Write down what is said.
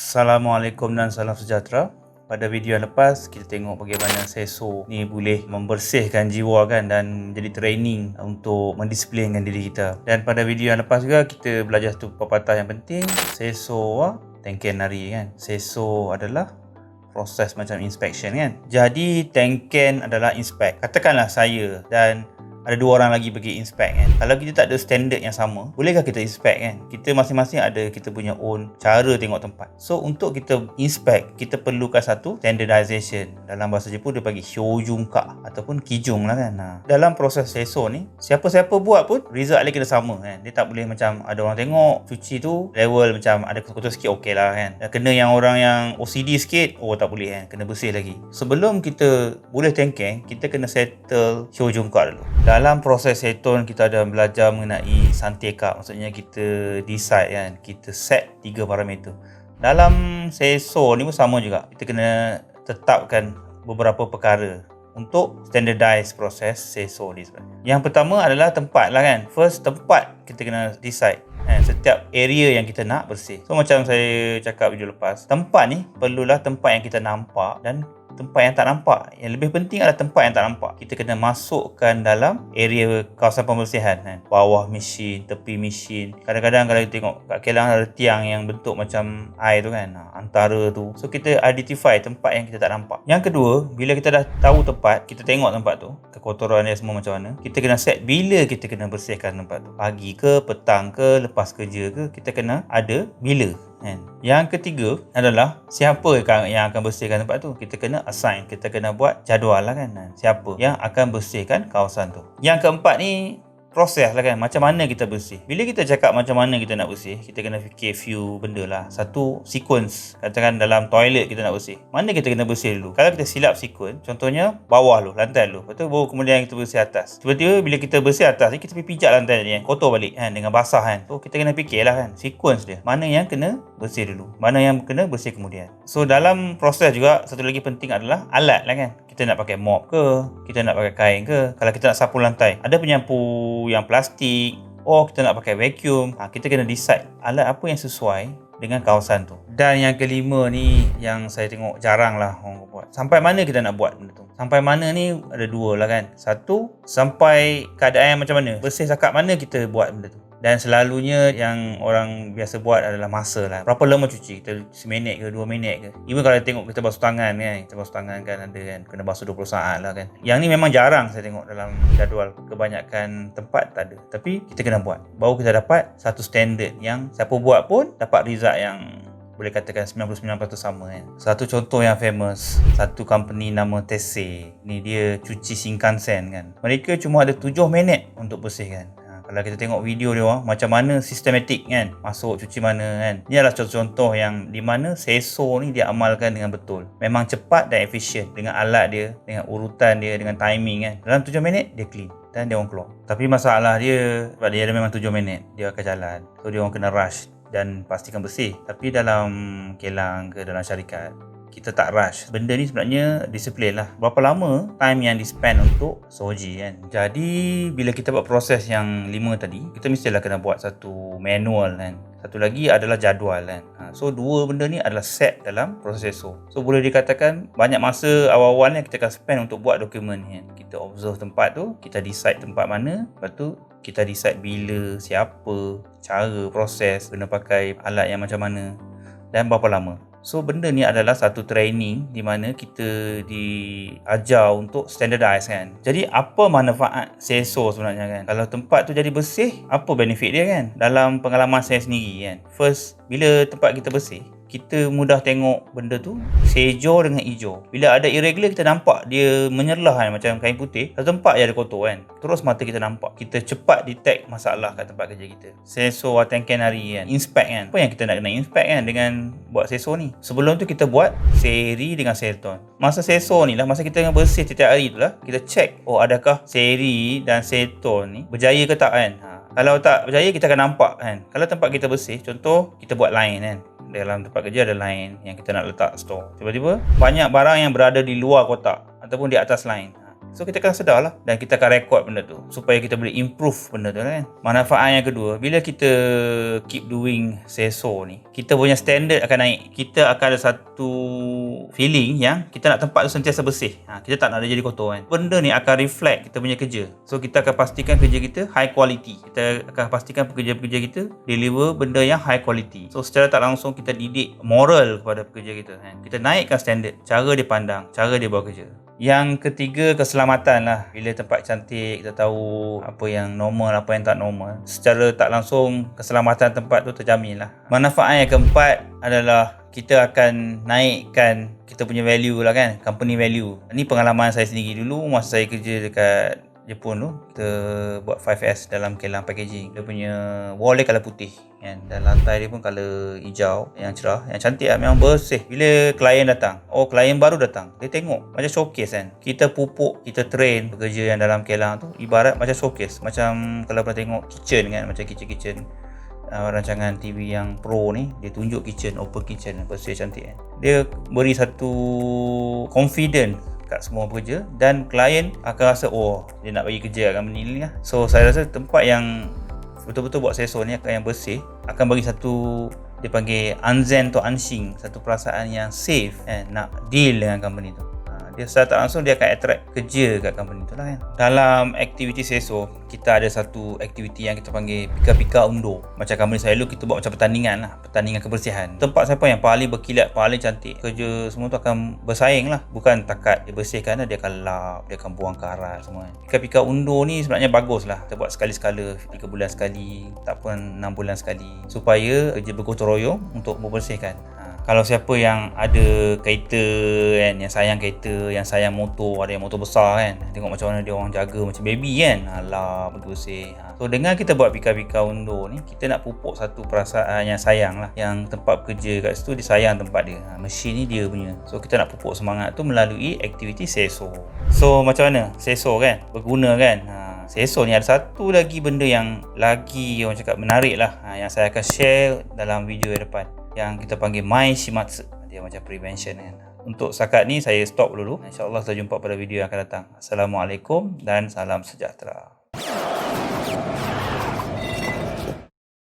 Assalamualaikum dan salam sejahtera. Pada video yang lepas kita tengok bagaimana sensor ni boleh membersihkan jiwa kan, dan jadi training untuk mendisiplinkan diri kita. Dan pada video yang lepas juga kita belajar satu pepatah yang penting, sensor tengken nari kan. Sensor adalah proses macam inspection kan. Jadi tengken adalah inspect. Katakanlah saya dan ada dua orang lagi pergi inspect kan. Kalau kita tak ada standard yang sama, bolehkah kita inspect kan? Kita masing-masing ada kita punya own cara tengok tempat. So untuk kita inspect, kita perlukan satu standardization. Dalam bahasa Jepun dia panggil hyojunka ataupun kijung lah kan. Dalam proses sensor ni, siapa-siapa buat pun result dia kena sama kan. Dia tak boleh macam ada orang tengok cuci tu level macam ada kotor sikit okey lah kan. Kena yang orang yang OCD sikit, oh tak boleh kan. Kena bersih lagi. Sebelum kita boleh tengken, kita kena settle hyojunka dulu. Dalam proses seton kita ada belajar mengenai santeka, maksudnya kita decide kan, kita set 3 parameter. Dalam sensor ni pun sama juga, kita kena tetapkan beberapa perkara untuk standardize proses sensor ni sebenarnya. Yang pertama adalah tempat lah kan. First, tempat kita kena decide setiap area yang kita nak bersih. So macam saya cakap video lepas, tempat ni perlulah tempat yang kita nampak dan tempat yang tak nampak. Yang lebih penting adalah tempat yang tak nampak. Kita kena masukkan dalam area kawasan pembersihan kan. Bawah mesin, tepi mesin. Kadang-kadang kalau kita tengok kat Kelang ada tiang yang bentuk macam air tu kan, antara tu. So kita identify tempat yang kita tak nampak. Yang kedua, bila kita dah tahu tempat, kita tengok tempat tu, kekotoran dia semua macam mana, kita kena set bila kita kena bersihkan tempat tu. Pagi ke, petang ke, lepas kerja ke, kita kena ada bila kan. Yang ketiga adalah siapa yang akan bersihkan tempat tu. Kita kena assign, kita kena buat jadual lah kan. Siapa yang akan bersihkan kawasan tu. Yang keempat ni proses lah kan, macam mana kita bersih. Bila kita cakap macam mana kita nak bersih, kita kena fikir few benda lah. Satu, sequence. Katakan dalam toilet kita nak bersih, mana kita kena bersih dulu. Kalau kita silap sequence, contohnya bawah dulu, lantai dulu, lepas tu baru kemudian kita bersih atas. Tiba-tiba bila kita bersih atas ni, kita pergi pijak lantai ni, kotor balik kan, dengan basah kan. So kita kena fikir lah kan, sequence dia, mana yang kena bersih dulu, mana yang kena bersih kemudian. So dalam proses juga, satu lagi penting adalah alat lah kan. Kita nak pakai mop ke, kita nak pakai kain ke. Kalau kita nak sapu lantai, ada penyapu yang plastik, kita nak pakai vacuum. Kita kena decide alat apa yang sesuai dengan kawasan tu. Dan yang kelima ni yang saya tengok jarang lah orang buat. Sampai mana kita nak buat benda tu. Sampai mana ni ada dua lah kan. Satu, sampai keadaan yang macam mana, bersih cakap mana kita buat benda tu. Dan selalunya yang orang biasa buat adalah masa lah. Berapa lama cuci? Kita 1 minit ke 2 minit ke? Even kalau tengok kita basuh tangan kan, kita basuh tangan kan ada kan, kena basuh 20 saat lah kan. Yang ni memang jarang saya tengok dalam jadual. Kebanyakan tempat tak ada. Tapi kita kena buat. Baru kita dapat satu standard yang siapa buat pun dapat result yang boleh katakan 99% sama kan. Satu contoh yang famous, satu company nama Tessay. Ni dia cuci Shinkansen kan. Mereka cuma ada 7 minit untuk bersihkan. Kalau kita tengok video dia macam mana sistematik kan, masuk cuci mana kan. Ini adalah contoh-contoh yang di mana sensor ni dia amalkan dengan betul. Memang cepat dan efisien dengan alat dia, dengan urutan dia, dengan timing kan. Dalam 7 minit dia clean dan dia orang keluar. Tapi masalah dia, sebab dia ada memang 7 minit dia akan jalan. So dia orang kena rush dan pastikan bersih. Tapi dalam Kelang ke dalam syarikat, kita tak rush. Benda ni sebenarnya disiplin lah. Berapa lama time yang di-spend untuk soji kan. Jadi bila kita buat proses yang 5 tadi, kita mestilah kena buat satu manual kan. Satu lagi adalah jadual kan. So dua benda ni adalah set dalam proses sensor. So boleh dikatakan banyak masa awal-awal ni kita akan spend untuk buat dokumen kan. Kita observe tempat tu, kita decide tempat mana, lepas tu kita decide bila, siapa, cara, proses, kena pakai alat yang macam mana dan berapa lama. So benda ni adalah satu training di mana kita diajar untuk standardize kan. Jadi apa manfaat sensor sebenarnya kan? Kalau tempat tu jadi bersih, apa benefit dia kan? Dalam pengalaman saya sendiri kan. First, bila tempat kita bersih, kita mudah tengok benda tu sejo dengan hijau. Bila ada irregular kita nampak dia menyerlah kan, macam kain putih. Satu tempat je ada kotor kan. Terus mata kita nampak. Kita cepat detect masalah kat tempat kerja kita. Sensor tengken hari kan, inspect kan. Apa yang kita nak kena inspect kan dengan buat sensor ni? Sebelum tu kita buat seri dengan seton. Masa sensor ni lah, masa kita tengah bersih setiap hari tu lah, kita check adakah seri dan seton ni berjaya ke tak kan. Kalau tak berjaya kita akan nampak kan. Kalau tempat kita bersih, contoh kita buat line kan, dalam tempat kerja ada line yang kita nak letak store. Tiba-tiba banyak barang yang berada di luar kotak ataupun di atas line. So kita akan sedar lah, dan kita akan record benda tu supaya kita boleh improve benda tu kan. Manfaat yang kedua, bila kita keep doing SESO ni, kita punya standard akan naik. Kita akan ada satu feeling yang kita nak tempat tu sentiasa bersih. Kita tak nak dia jadi kotor kan. Benda ni akan reflect kita punya kerja. So kita akan pastikan kerja kita high quality. Kita akan pastikan pekerja-pekerja kita deliver benda yang high quality. So secara tak langsung kita didik moral kepada pekerja kita kan. Kita naikkan standard, cara dia pandang, cara dia buat kerja. Yang ketiga, keselamatan lah. Bila tempat cantik, kita tahu apa yang normal, apa yang tak normal. Secara tak langsung, keselamatan tempat tu terjamin lah. Manfaat yang keempat adalah kita akan naikkan kita punya value lah kan, company value. Ini pengalaman saya sendiri dulu masa saya kerja dekat Jepun tu. Kita buat 5S dalam kilang packaging. Dia punya wall dia colour putih kan, dan lantai dia pun colour hijau yang cerah, yang cantik lah, memang bersih. Bila klien datang, klien baru datang, dia tengok macam showcase kan. Kita pupuk, kita train pekerja yang dalam kilang tu ibarat macam showcase. Macam kalau pernah tengok kitchen kan, macam kitchen rancangan TV yang pro ni, dia tunjuk kitchen, open kitchen, bersih cantik kan. Dia beri satu confidence kat semua pekerja, dan klien akan rasa dia nak bagi kerja kat company ni lah. So saya rasa tempat yang betul-betul buat SESO ni yang bersih akan bagi satu, dia panggil anzen to ansing, satu perasaan yang safe kan, nak deal dengan company tu. Dia secara tak langsung dia akan attract kerja kat company tu lah kan. Dalam aktiviti SESO, kita ada satu aktiviti yang kita panggil pika-pika undo. Macam company saya dulu, kita buat macam pertandingan lah, pertandingan kebersihan. Tempat siapa yang paling berkilat, paling cantik, kerja semua tu akan bersaing lah. Bukan takat dia bersihkan, dia akan lap, dia akan buang karat semua. Pika-pika undo ni sebenarnya bagus lah. Kita buat sekali-sekala, 3 bulan sekali, tak pun 6 bulan sekali, supaya kerja bergotong royong untuk membersihkan. Kalau siapa yang ada kereta kan, yang sayang kereta, yang sayang motor, ada yang motor besar kan, tengok macam mana dia orang jaga macam baby kan, alah pergi bersih. So dengan kita buat pika-pika undo ni, kita nak pupuk satu perasaan yang sayang lah, yang tempat kerja kat situ dia sayang tempat dia, mesin ni dia punya. So kita nak pupuk semangat tu melalui aktiviti SESO. So macam mana SESO kan berguna kan. SESO ni ada satu lagi benda yang lagi orang cakap menarik lah, yang saya akan share dalam video yang depan, yang kita panggil My Shimatsu. Dia macam prevention kan. Untuk setakat ni saya stop dulu. InsyaAllah kita jumpa pada video yang akan datang. Assalamualaikum dan salam sejahtera.